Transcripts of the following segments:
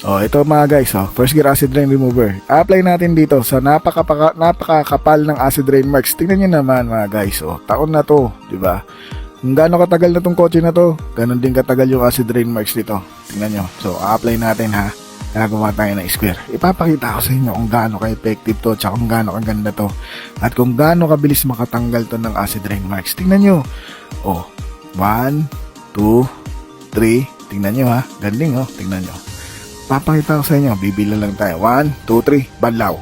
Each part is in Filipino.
Oh, ito mga guys, first gear acid rain remover. Apply natin dito sa napakakapal ng acid rain marks. Tingnan niyo naman mga guys, taon na to, di ba? Kung gaano katagal na tong kotse na to, ganun din katagal yung acid rain marks dito. Tingnan nyo. So, apply natin ha. Nagawa tayo ng square. Ipapakita ko sa inyo kung gaano ka-effective to, tsaka kung gaano kaganda to, at kung gaano kabilis makatanggal to ng acid rain marks. Tingnan nyo. 1, 2, 3. Tingnan nyo ha. Galing tingnan nyo. Papakita ko sa inyo, bibila lang tayo. 1, 2, 3, banlaw.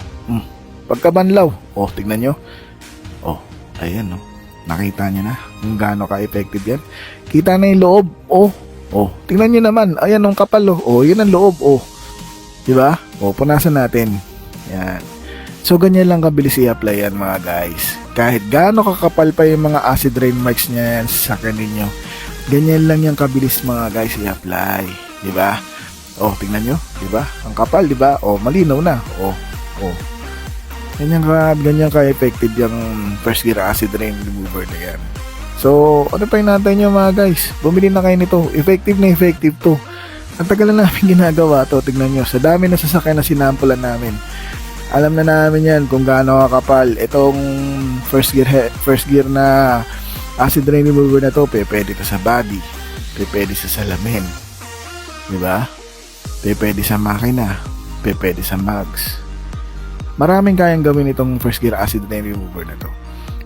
Pagka banlaw, tingnan nyo. Ayan nakita nyo na kung gaano ka-effective yan. Kita na yung loob. Tingnan nyo naman. Ayan ang kapal yun ang loob. Diba? Punasan natin. Yan. So ganyan lang kabilis i-apply yan mga guys. Kahit gaano kakapal pa yung mga acid rain marks nya yan sa ninyo, ganyan lang yung kabilis mga guys i-apply. Diba? Tingnan nyo, di ba? Ang kapal, di ba? Malinaw na. Ganyan ka-effective yung first gear acid rain remover na yan. So, ano pa yung natin nyo mga guys? Bumili na kayo nito. Effective na effective to. Ang tagal na namin ginagawa to. Tignan nyo, sa dami na sasakyan na sinampulan namin. Alam na namin yan kung gaano kakapal. Itong first gear na acid rain remover na to, pwede to sa body. Pwede sa salamin. Di ba? Pwede sa makina, pwede sa mags. Maraming kayang gawin itong first gear acid rain remover na to.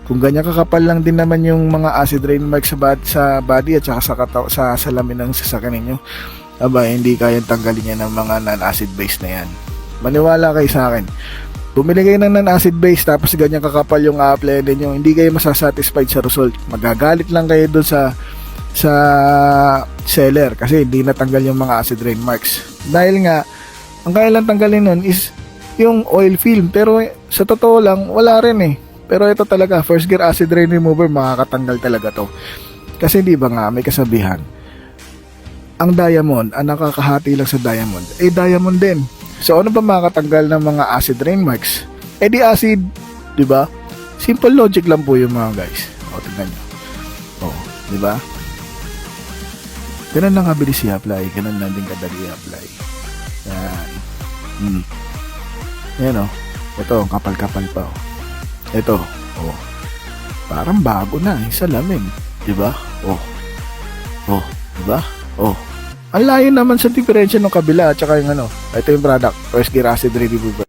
Kung ganyan kakapal lang din naman yung mga acid rain marks sa body at saka sa salamin ng sasakyan ninyo, hindi kayang tanggalin yan ng mga non-acid base na yan. Maniwala kayo sa akin. Bumili kayo ng non-acid base tapos ganyan kakapal yung apply ninyo, hindi kayo masasatisfied sa result. Magagalit lang kayo doon sa seller kasi hindi natanggal yung mga acid rain marks. Dahil nga, ang kaya lang tanggalin nun is yung oil film. Pero sa totoo lang, wala rin eh. Pero ito talaga, first gear acid rain remover, makakatanggal talaga to. Kasi di ba nga, may kasabihan, ang diamond, ang nakakahati lang sa diamond, diamond din. So ano ba makakatanggal ng mga acid rain marks? Di acid, di ba? Simple logic lang po yung mga guys. Tingnan nyo. Di ba? Ganun lang kabilis i-apply. Ganun lang din kadali i-apply. Yan. Yan Ito, kapal-kapal pa Ito. Parang bago na salamin. Diba? Diba? Ang layo naman sa diferensya ng kabila at saka yung ito yung product. First gear acid rain remover.